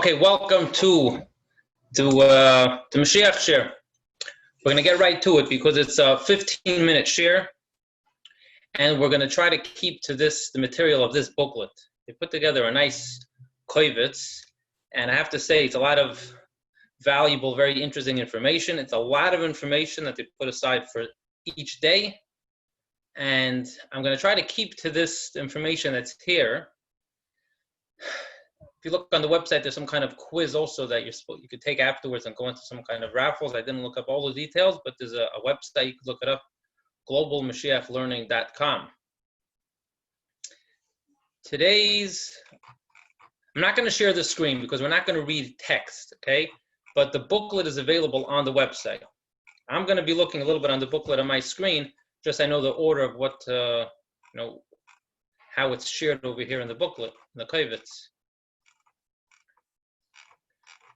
Okay, welcome to Moshiach Shiur. We're going to get right to it because it's a 15-minute Shiur, and we're going to try to keep to the material of this booklet. They put together a nice koivitz, and I have to say it's a lot of valuable, very interesting information. It's a lot of information that they put aside for each day, and I'm going to try to keep to this information that's here. If you look on the website, there's some kind of quiz also that you could take afterwards and go into some kind of raffles. I didn't look up all the details, but there's a website, you could look it up, globalmashiachlearning.com. I'm not going to share the screen because we're not going to read text, okay? But the booklet is available on the website. I'm going to be looking a little bit on the booklet on my screen, just I know the order of what, how it's shared over here in the booklet, in the koivitz.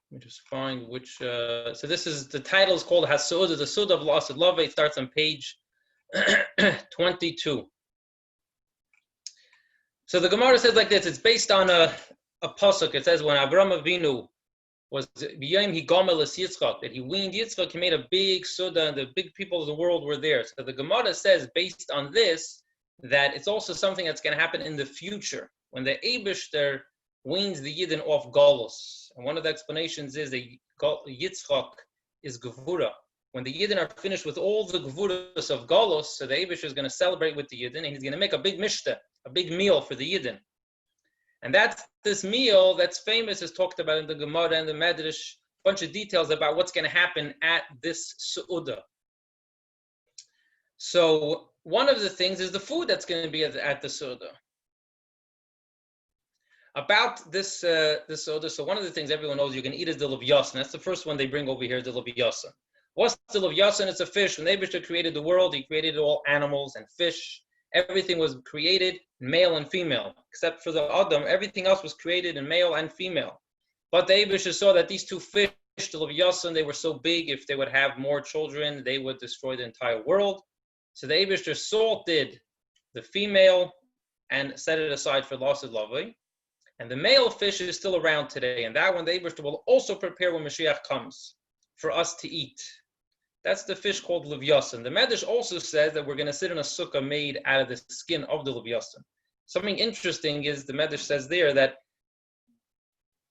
Let me just find which, so this is, the title is called Hasuda, the Suda of Lost Love. It starts on page 22. So the Gemara says like this, it's based on a pasuk. It says when Avraham Avinu was B'yom he gomel es Yitzchak, that he weaned Yitzchak, he made a big Suda, and the big people of the world were there. So the Gemara says, based on this, that it's also something that's going to happen in the future, when the Eibishter weans the Yidden off Golus. And one of the explanations is that Yitzchak is Gevura. When the Yidden are finished with all the Gevuras of Golus, so the Eibush is going to celebrate with the Yidden, and he's going to make a big mishta, a big meal for the Yidden. And that's this meal that's famous, is talked about in the Gemara and the Medrash, a bunch of details about what's going to happen at this Su'udah. So one of the things is the food that's going to be at the Su'udah. About this Su'udah, so one of the things everyone knows you can eat is the Levyasan. That's the first one they bring over here, the Levyasan. What's the Levyasan? It's a fish. When the Eibishter created the world, he created all animals and fish. Everything was created male and female, except for the Adam. Everything else was created in male and female. But the Eibishter saw that these two fish, the Levyasan, they were so big, if they would have more children, they would destroy the entire world. So the Eibishter salted the female and set it aside for lost lovely. And the male fish is still around today, and that one the Eibishter will also prepare when Moshiach comes for us to eat. That's the fish called Levyasan. The Medrash also says that we're going to sit in a sukkah made out of the skin of the Levyasan. Something interesting is the Medrash says there that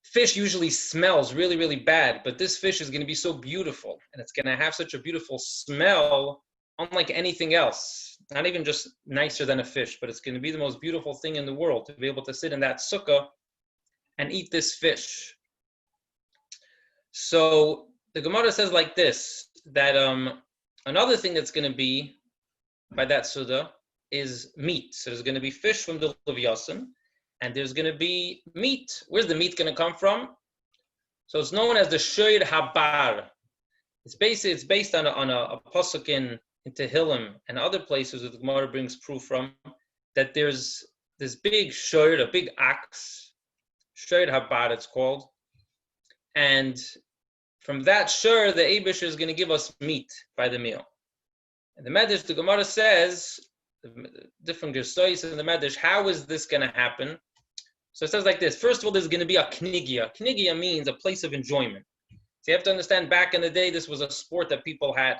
fish usually smells really, really bad, but this fish is going to be so beautiful, and it's going to have such a beautiful smell, unlike anything else. Not even just nicer than a fish, but it's going to be the most beautiful thing in the world to be able to sit in that sukkah and eat this fish. So the Gemara says like this, that another thing that's going to be by that Suda is meat. So there's going to be fish from the Levyasan, and there's going to be meat. Where's the meat going to come from? So it's known as the Shiur Habar. It's based on a pasuk in Tehillim and other places that the Gemara brings proof from, that there's this big shiur, a big ox, Shiur Habar it's called, and from that shiur, the Eibush is going to give us meat by the meal. And the Medrash, the Gemara says, the different Gersois in the Medrash, how is this going to happen? So it says like this. First of all, there's going to be a knigia. Knigia means a place of enjoyment. So you have to understand, back in the day, this was a sport that people had,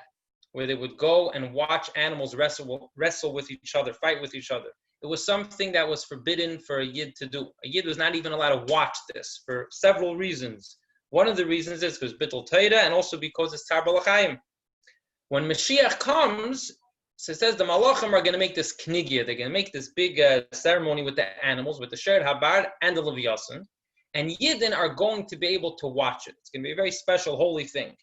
where they would go and watch animals wrestle with each other, fight with each other. It was something that was forbidden for a Yid to do. A Yid was not even allowed to watch this for several reasons. One of the reasons is because Bittul Torah, and also because it's Tar Balachayim. When Mashiach comes, so it says the Malachim are going to make this knigia. They're going to make this big ceremony with the animals, with the Shiur Habar and the Levyasan. And Yidden are going to be able to watch it. It's going to be a very special, holy thing.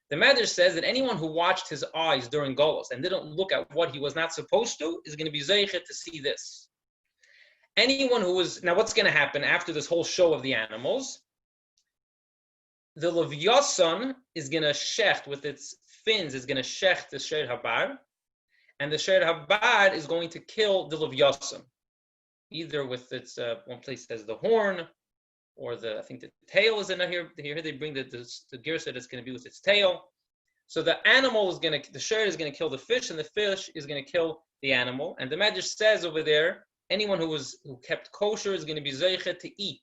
The Medrash says that anyone who watched his eyes during Golus and didn't look at what he was not supposed to is going to be zeichet to see this. Anyone who was, now what's going to happen after this whole show of the animals? The Levyasan is going to shecht with its fins, is going to shecht the Shiur Habar, and the Shiur Habar is going to kill the Levyasan, either with its, one place says the horn, or I think the tail is in here. Here they bring the girsa that's going to be with its tail. So the animal is going to, the shiur is going to kill the fish, and the fish is going to kill the animal. And the Medrash says over there, anyone who kept kosher is going to be zeichet to eat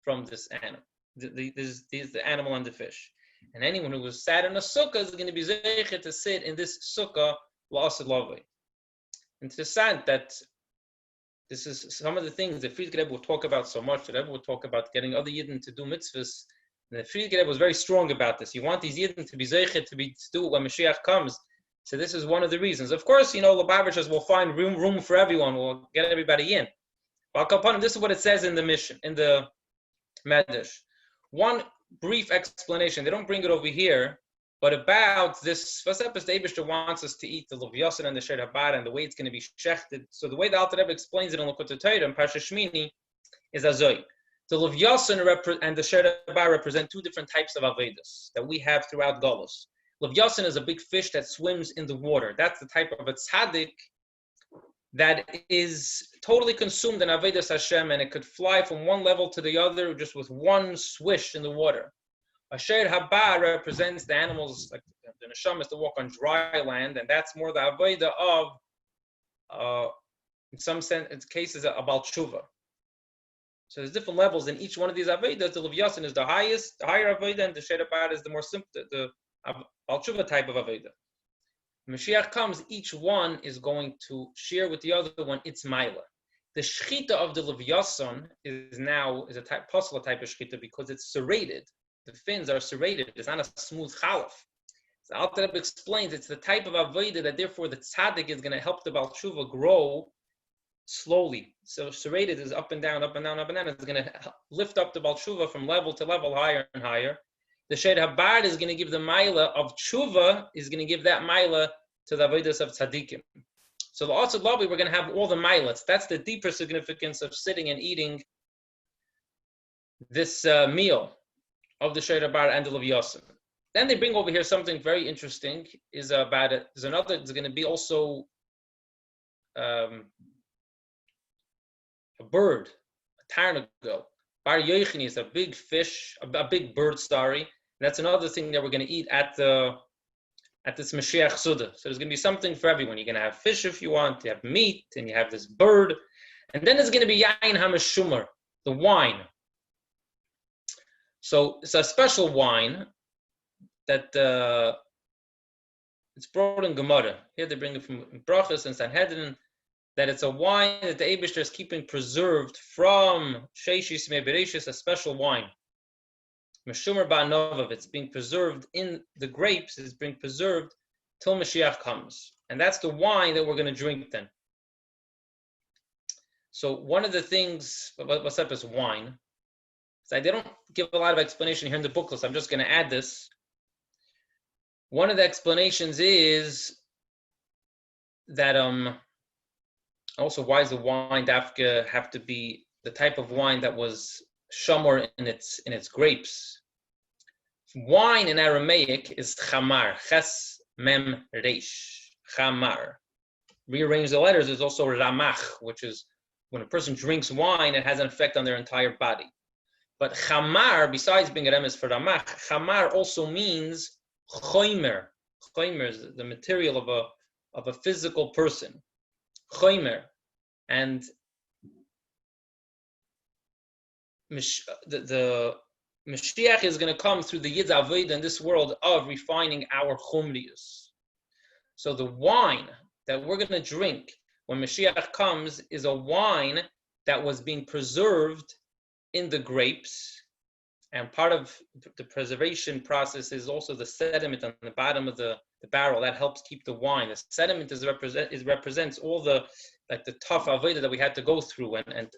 from this animal. the animal and the fish. And anyone who was sat in a sukkah is going to be zeichet to sit in this sukkah la'aseh lavoi. Interessant that this is some of the things that Friedrich Rebbe will talk about so much. The Rebbe will talk about getting other Yidden to do mitzvahs. And the Friedrich Rebbe was very strong about this. You want these Yidden to be zeichet to do it when Moshiach comes. So this is one of the reasons. Of course, Lubavitchers will find room for everyone. We'll get everybody in. But this is what it says in the mission, in the Medrash. One brief explanation. They don't bring it over here, but about this first episode, the Eibishter wants us to eat the Luvyasin and the Sher Habar and the way it's going to be shechted. So the way the Alter Rebbe explains it in Likutei Torah and Parsha Shmini is azoi. The Luvyasin and the Sher Habar represent two different types of Avedas that we have throughout Golus. Luvyasin is a big fish that swims in the water. That's the type of a tzaddik that is totally consumed in Avedas Hashem, and it could fly from one level to the other just with one swish in the water. Asher Habar represents the animals, like the neshamas, that walk on dry land, and that's more the Aveda of, in some cases, a Baal Tshuva. So there's different levels in each one of these Avedas. The Luvyasin is the higher Aveda, and the Asher Habar is the more simple, the Baal Tshuva type of Aveda. Mashiach comes, each one is going to share with the other one its Maila. The Shechita of the Luvyasin is a possible type of Shechita because it's serrated. The fins are serrated. It's not a smooth chalaf. So Alter Rebbe explains it's the type of avodah that therefore the tzaddik is going to help the Baal Tshuva grow slowly. So serrated is up and down, up and down, up and down. It's going to lift up the Baal Tshuva from level to level, higher and higher. The Sher Habar is going to give the Maila of Tshuva, is going to give that Maila to the avodas of tzaddikim. So the Asad Lavi, we're going to have all the Mailas. That's the deeper significance of sitting and eating this meal of the Sher Habar and the Luvyasin. Then they bring over here something very interesting. Is about it. There's going to be also a bird, a tarnagel. Bar Yochini is a big fish, a big bird. Sorry, and that's another thing that we're going to eat at this Mashiach Suda. So there's going to be something for everyone. You're going to have fish if you want. You have meat, and you have this bird, and then there's going to be Yain HaMeshumar, the wine. So it's a special wine that it's brought in Gemara. Here they bring it from Brachos and Sanhedrin, that it's a wine that the Eibishter is keeping preserved from Sheishis Mebereshis, a special wine. Meshumer Ba'anovav, it's being preserved in the grapes, it's being preserved till Mashiach comes. And that's the wine that we're going to drink then. So one of the things, what's up is wine. So they don't give a lot of explanation here in the booklet, so I'm just going to add this. One of the explanations is that also why does the wine dafka have to be the type of wine that was shamor in its grapes? Wine in Aramaic is chamar, ches mem reish, chamar. Rearrange the letters is also ramach, which is when a person drinks wine, it has an effect on their entire body. But chamar, besides being a remes for ramach, chamar also means choimer. Choimer is the material of a physical person. Choimer. And the Mashiach is going to come through the Yid's Avodah in this world of refining our chumrius. So the wine that we're going to drink when Mashiach comes is a wine that was being preserved in the grapes, and part of the preservation process is also the sediment on the bottom of the barrel that helps keep the wine. The sediment represents all the tough avodah that we had to go through and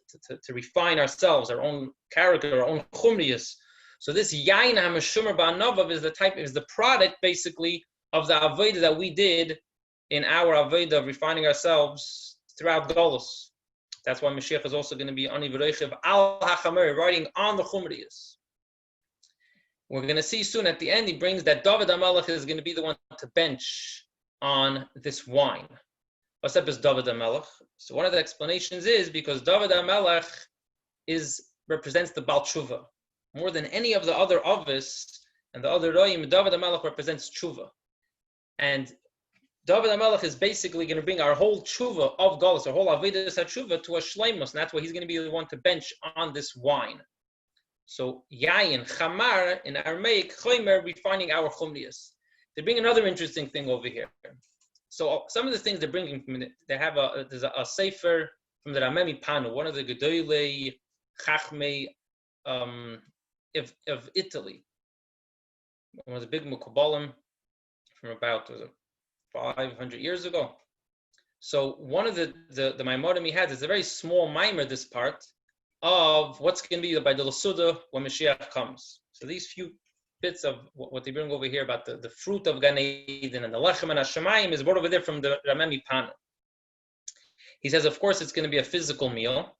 to refine ourselves, our own character, our own chumrius. So this yain hameshumer ba'anovav is the product basically of the avodah that we did in our avodah of refining ourselves throughout Golus. That's why Mashiach is also going to be ani v'reichev al hachamer, writing on the chumrius. We're going to see soon at the end, he brings that David HaMelech is going to be the one to bench on this wine. What's up is David HaMelech? So one of the explanations is because David HaMelech represents the Baal Tshuva. More than any of the other Avos and the other Royim, David HaMelech represents Tshuva. And David HaMelech is basically going to bring our whole Tshuva of Golus, our whole Avodas HaTshuva to a Shleimus, and that's why he's going to be the one to bench on this wine. So yayin, chamar, in Aramaic, chomer, refining our chumnias. They bring another interesting thing over here. So some of the things they're bringing from it, there's a sefer from the Ramemi Panu, one of the Gedolei Chachmei of Italy. One of the big Mukabalim from about 500 years ago. So one of the Maimonim he has is a very small mimer, this part, of what's going to be by the Lasuda when Moshiach comes. So these few bits of what they bring over here about the fruit of Gan Eden and the Lechem and Hashemayim is brought over there from the Ramemi Panu. He says, of course, it's going to be a physical meal.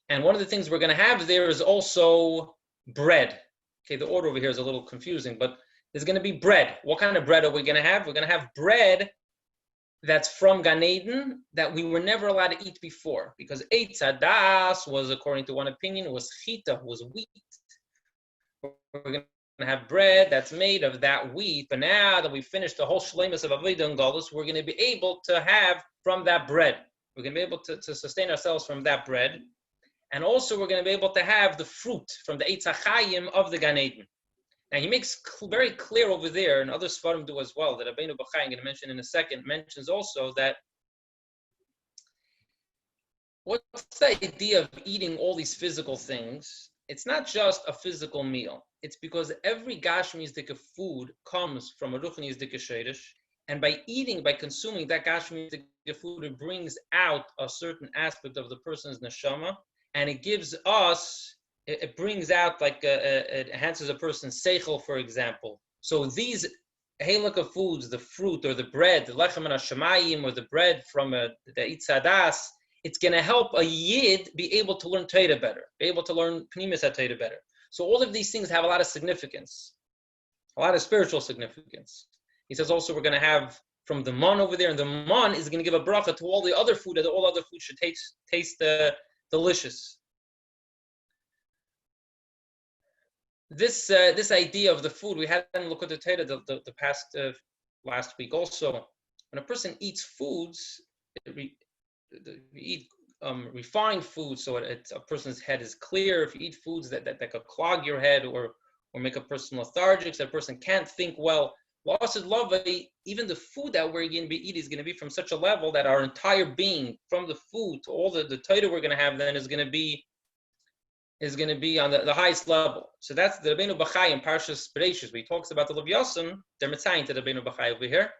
And one of the things we're going to have there is also bread. Okay, the order over here is a little confusing, but there's going to be bread. What kind of bread are we going to have? We're going to have bread that's from Gan Eden that we were never allowed to eat before. Because Eitz Hadas was, according to one opinion, was chita, was wheat. We're going to have bread that's made of that wheat. But now that we've finished the whole shleimus of Avodah and Galus, we're going to be able to have from that bread. We're going to be able to sustain ourselves from that bread. And also we're going to be able to have the fruit from the Eitz HaChayim of the Gan Eden. Now he makes very clear over there, and other Sfarim do as well, that Rabbeinu Bachai, I'm going to mention in a second, mentions also that what's the idea of eating all these physical things? It's not just a physical meal. It's because every Gashmi Yizdika food comes from a Ruchni Yizdika Sheidish, and by eating, by consuming that Gashmi Yizdika food, it brings out a certain aspect of the person's neshama, and it gives us, it brings out, like, it enhances a person's seichel, for example. So these halakha foods, the fruit or the bread, the lechem and hashemayim, or the bread from the Eitz Hadas, it's going to help a yid be able to learn Torah better, be able to learn Pnimis HaTorah better. So all of these things have a lot of significance, a lot of spiritual significance. He says also we're going to have from the man over there, and the man is going to give a bracha to all the other food, that all other food should taste delicious. This idea of the food, we had in Likkutei Torah the past last week also. When a person eats foods, we eat refined food, so a person's head is clear. If you eat foods that could clog your head or make a person lethargic, so a person can't think well, even the food that we're going to be eating is going to be from such a level that our entire being, from the food to all the Torah we're going to have, then is going to be on the highest level. So that's the Rabbeinu Bachai in Parshas Bereishis, where he talks about the Lev Yosem. They're mitzayin to the Rabbeinu Bachai over here.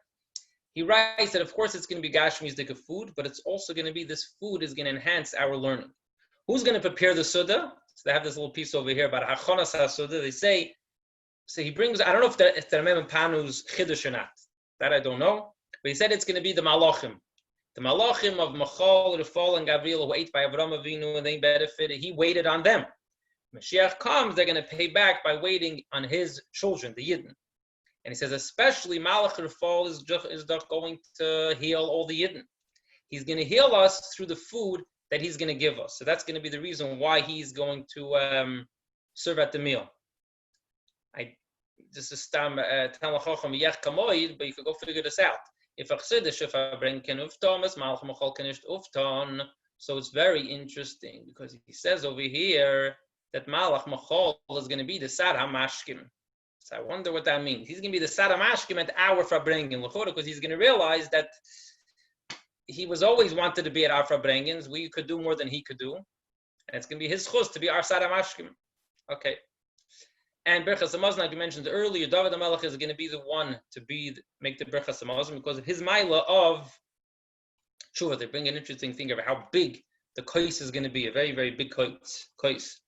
He writes that, of course, it's going to be Gashmi Yizdika food, but it's also going to be, this food is going to enhance our learning. Who's going to prepare the Suda? So they have this little piece over here about Hachonas HaSuda. They say, so he brings, I don't know if the Ramem Panu's Chiddush or not. That I don't know. But he said it's going to be the Malachim. The Malachim of Machal, Rafal, and Gabriel, who ate by Avram Avinu, and they benefited. He waited on them. Mashiach comes, they're going to pay back by waiting on his children, the Yidden. And he says, especially Malach Rafal is going to heal all the Yidden. He's going to heal us through the food that he's going to give us. So that's going to be the reason why he's going to serve at the meal. This is Stam Talmud Chacham Yech Kamoid, but you could go figure this out. If a chsiddush, if I bring ken ufton, as malach machal kenisht ufton. So it's very interesting because he says over here that malach machal is going to be the sad hamashkim. So I wonder what that means. He's going to be the sad hamashkim at our farbrengen l'chora, because he's going to realize that he was always wanted to be at our farbrengens. We could do more than he could do, and it's going to be his chus to be our sad hamashkim. Okay. And Berchas Hamazon, like you mentioned earlier, David HaMelech is going to be the one to make the Berchas Hamazon because of his Maila of Tshuva. They bring an interesting thing about how big the kois is going to be, a very, very big kois.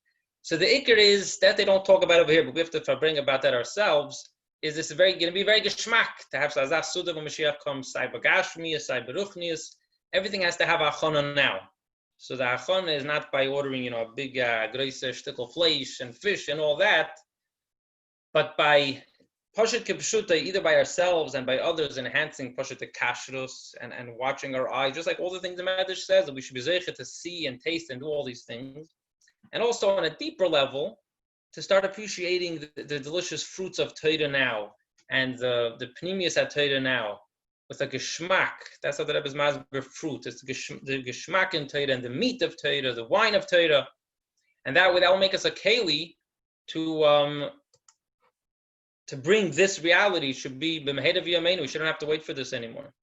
So the ikar is that they don't talk about over here, but we have to bring about that ourselves. Is this going to be very geschmack to have Sazah Suda when Mashiach comes, Saiba Gashmias, Saiba Ruchnias. Everything has to have achana now. So the achana is not by ordering, a big groise shtickle fleish and fish and all that, but by Pashat Kipshuta, either by ourselves and by others, enhancing Pashat Kashrus and watching our eyes, just like all the things the Medrash says, that we should be zeichet to see and taste and do all these things. And also on a deeper level, to start appreciating the delicious fruits of Torah now, and the Pnimius at Torah now, with a geschmack. That's how the Rebbe's Masber fruit. It's the geschmack in Torah and the meat of Torah, the wine of Torah. And that will make us a keli to bring this reality should be b'meheda v'yameinu. We shouldn't have to wait for this anymore.